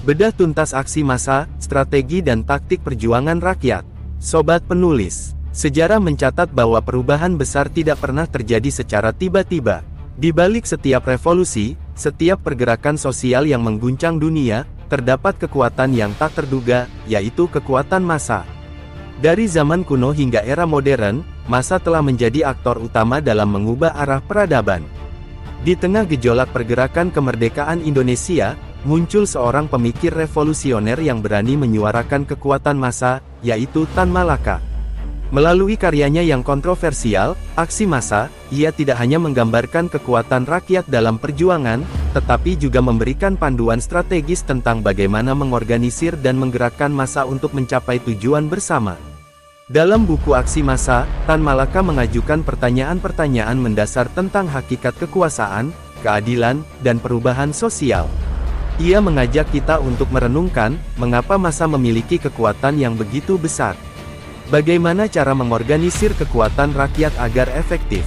Bedah tuntas aksi massa, strategi dan taktik perjuangan rakyat. Sobat penulis, sejarah mencatat bahwa perubahan besar tidak pernah terjadi secara tiba-tiba. Di balik setiap revolusi, setiap pergerakan sosial yang mengguncang dunia, terdapat kekuatan yang tak terduga, yaitu kekuatan massa. Dari zaman kuno hingga era modern, massa telah menjadi aktor utama dalam mengubah arah peradaban. Di tengah gejolak pergerakan kemerdekaan Indonesia, muncul seorang pemikir revolusioner yang berani menyuarakan kekuatan massa, yaitu Tan Malaka. Melalui karyanya yang kontroversial, Aksi Massa, ia tidak hanya menggambarkan kekuatan rakyat dalam perjuangan, tetapi juga memberikan panduan strategis tentang bagaimana mengorganisir dan menggerakkan massa untuk mencapai tujuan bersama. Dalam buku Aksi Massa, Tan Malaka mengajukan pertanyaan-pertanyaan mendasar tentang hakikat kekuasaan, keadilan, dan perubahan sosial. Ia mengajak kita untuk merenungkan, mengapa massa memiliki kekuatan yang begitu besar. Bagaimana cara mengorganisir kekuatan rakyat agar efektif?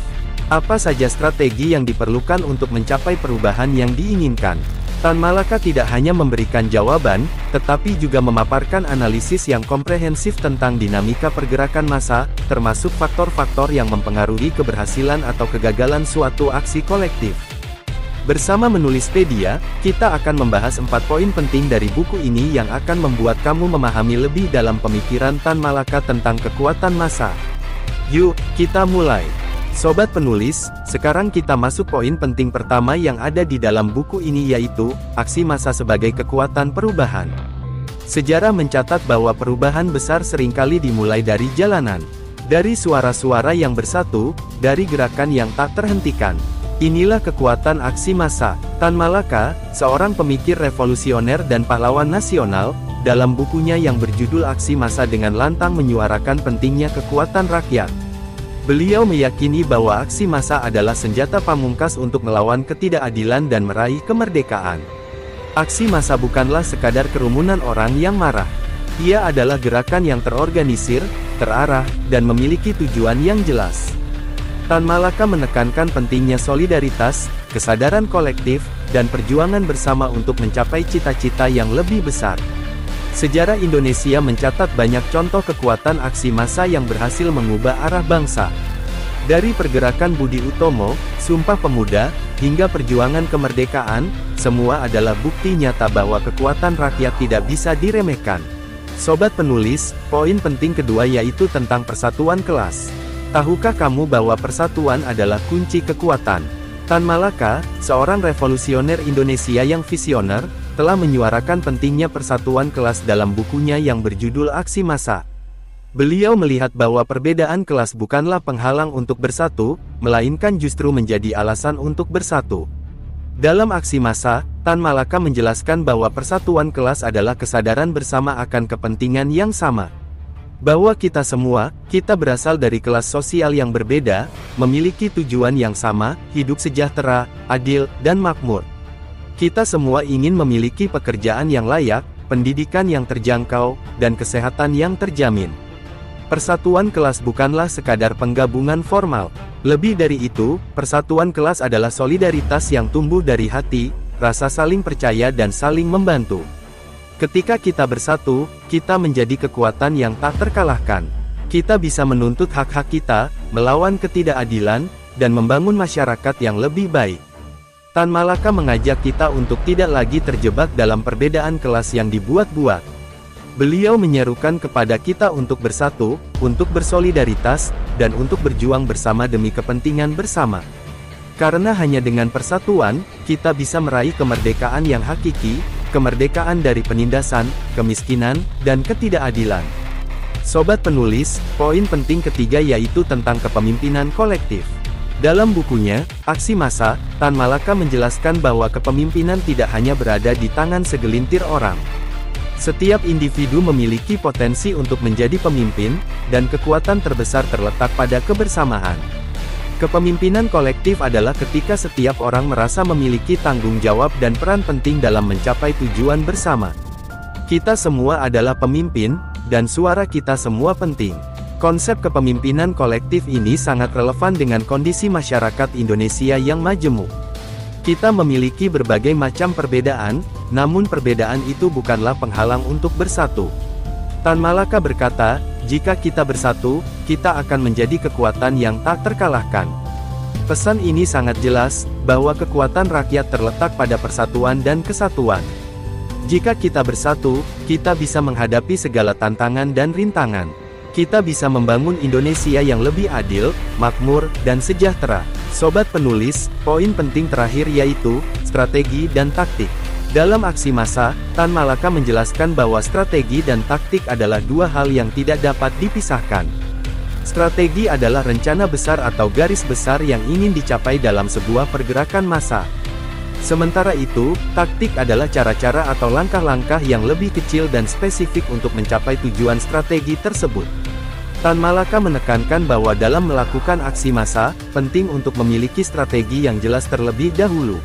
Apa saja strategi yang diperlukan untuk mencapai perubahan yang diinginkan? Tan Malaka tidak hanya memberikan jawaban, tetapi juga memaparkan analisis yang komprehensif tentang dinamika pergerakan massa, termasuk faktor-faktor yang mempengaruhi keberhasilan atau kegagalan suatu aksi kolektif. Bersama Menulispedia, kita akan membahas 4 poin penting dari buku ini yang akan membuat kamu memahami lebih dalam pemikiran Tan Malaka tentang kekuatan massa. Yuk, kita mulai. Sobat penulis, sekarang kita masuk poin penting pertama yang ada di dalam buku ini, yaitu aksi massa sebagai kekuatan perubahan. Sejarah mencatat bahwa perubahan besar seringkali dimulai dari jalanan, dari suara-suara yang bersatu, dari gerakan yang tak terhentikan. Inilah kekuatan aksi massa. Tan Malaka, seorang pemikir revolusioner dan pahlawan nasional, dalam bukunya yang berjudul Aksi Massa dengan lantang menyuarakan pentingnya kekuatan rakyat. Beliau meyakini bahwa aksi massa adalah senjata pamungkas untuk melawan ketidakadilan dan meraih kemerdekaan. Aksi massa bukanlah sekadar kerumunan orang yang marah. Ia adalah gerakan yang terorganisir, terarah, dan memiliki tujuan yang jelas. Tan Malaka menekankan pentingnya solidaritas, kesadaran kolektif, dan perjuangan bersama untuk mencapai cita-cita yang lebih besar. Sejarah Indonesia mencatat banyak contoh kekuatan aksi massa yang berhasil mengubah arah bangsa. Dari pergerakan Budi Utomo, Sumpah Pemuda, hingga perjuangan kemerdekaan, semua adalah bukti nyata bahwa kekuatan rakyat tidak bisa diremehkan. Sobat penulis, poin penting kedua yaitu tentang persatuan kelas. Tahukah kamu bahwa persatuan adalah kunci kekuatan? Tan Malaka, seorang revolusioner Indonesia yang visioner, telah menyuarakan pentingnya persatuan kelas dalam bukunya yang berjudul Aksi Massa. Beliau melihat bahwa perbedaan kelas bukanlah penghalang untuk bersatu, melainkan justru menjadi alasan untuk bersatu. Dalam Aksi Massa, Tan Malaka menjelaskan bahwa persatuan kelas adalah kesadaran bersama akan kepentingan yang sama. Bahwa kita semua, kita berasal dari kelas sosial yang berbeda, memiliki tujuan yang sama, hidup sejahtera, adil, dan makmur. Kita semua ingin memiliki pekerjaan yang layak, pendidikan yang terjangkau, dan kesehatan yang terjamin. Persatuan kelas bukanlah sekadar penggabungan formal. Lebih dari itu, persatuan kelas adalah solidaritas yang tumbuh dari hati, rasa saling percaya dan saling membantu. Ketika kita bersatu, kita menjadi kekuatan yang tak terkalahkan. Kita bisa menuntut hak-hak kita, melawan ketidakadilan, dan membangun masyarakat yang lebih baik. Tan Malaka mengajak kita untuk tidak lagi terjebak dalam perbedaan kelas yang dibuat-buat. Beliau menyerukan kepada kita untuk bersatu, untuk bersolidaritas, dan untuk berjuang bersama demi kepentingan bersama. Karena hanya dengan persatuan, kita bisa meraih kemerdekaan yang hakiki, kemerdekaan dari penindasan, kemiskinan, dan ketidakadilan. Sobat penulis, poin penting ketiga yaitu tentang kepemimpinan kolektif. Dalam bukunya, Aksi Massa, Tan Malaka menjelaskan bahwa kepemimpinan tidak hanya berada di tangan segelintir orang. Setiap individu memiliki potensi untuk menjadi pemimpin, dan kekuatan terbesar terletak pada kebersamaan. Kepemimpinan kolektif adalah ketika setiap orang merasa memiliki tanggung jawab dan peran penting dalam mencapai tujuan bersama. Kita semua adalah pemimpin, dan suara kita semua penting. Konsep kepemimpinan kolektif ini sangat relevan dengan kondisi masyarakat Indonesia yang majemuk. Kita memiliki berbagai macam perbedaan, namun perbedaan itu bukanlah penghalang untuk bersatu. Tan Malaka berkata, jika kita bersatu, kita akan menjadi kekuatan yang tak terkalahkan. Pesan ini sangat jelas, bahwa kekuatan rakyat terletak pada persatuan dan kesatuan. Jika kita bersatu, kita bisa menghadapi segala tantangan dan rintangan. Kita bisa membangun Indonesia yang lebih adil, makmur, dan sejahtera. Sobat penulis, poin penting terakhir yaitu, strategi dan taktik. Dalam aksi massa, Tan Malaka menjelaskan bahwa strategi dan taktik adalah dua hal yang tidak dapat dipisahkan. Strategi adalah rencana besar atau garis besar yang ingin dicapai dalam sebuah pergerakan massa. Sementara itu, taktik adalah cara-cara atau langkah-langkah yang lebih kecil dan spesifik untuk mencapai tujuan strategi tersebut. Tan Malaka menekankan bahwa dalam melakukan aksi massa, penting untuk memiliki strategi yang jelas terlebih dahulu.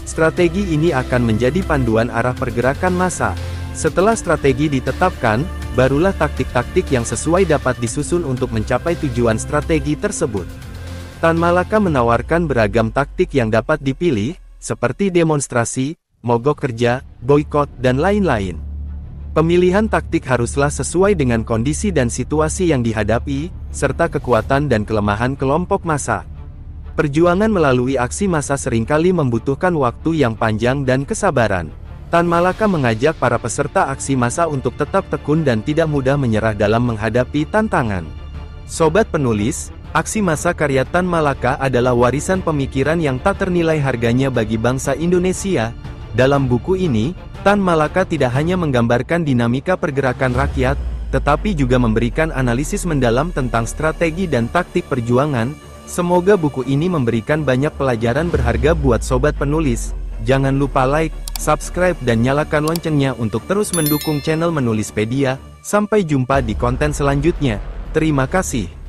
Strategi ini akan menjadi panduan arah pergerakan massa. Setelah strategi ditetapkan, barulah taktik-taktik yang sesuai dapat disusun untuk mencapai tujuan strategi tersebut. Tan Malaka menawarkan beragam taktik yang dapat dipilih, seperti demonstrasi, mogok kerja, boikot, dan lain-lain. Pemilihan taktik haruslah sesuai dengan kondisi dan situasi yang dihadapi, serta kekuatan dan kelemahan kelompok massa. Perjuangan melalui aksi massa seringkali membutuhkan waktu yang panjang dan kesabaran. Tan Malaka mengajak para peserta aksi massa untuk tetap tekun dan tidak mudah menyerah dalam menghadapi tantangan. Sobat penulis, aksi massa karya Tan Malaka adalah warisan pemikiran yang tak ternilai harganya bagi bangsa Indonesia. Dalam buku ini, Tan Malaka tidak hanya menggambarkan dinamika pergerakan rakyat, tetapi juga memberikan analisis mendalam tentang strategi dan taktik perjuangan. Semoga buku ini memberikan banyak pelajaran berharga buat sobat penulis. Jangan lupa like, subscribe dan nyalakan loncengnya untuk terus mendukung channel Menulispedia. Sampai jumpa di konten selanjutnya. Terima kasih.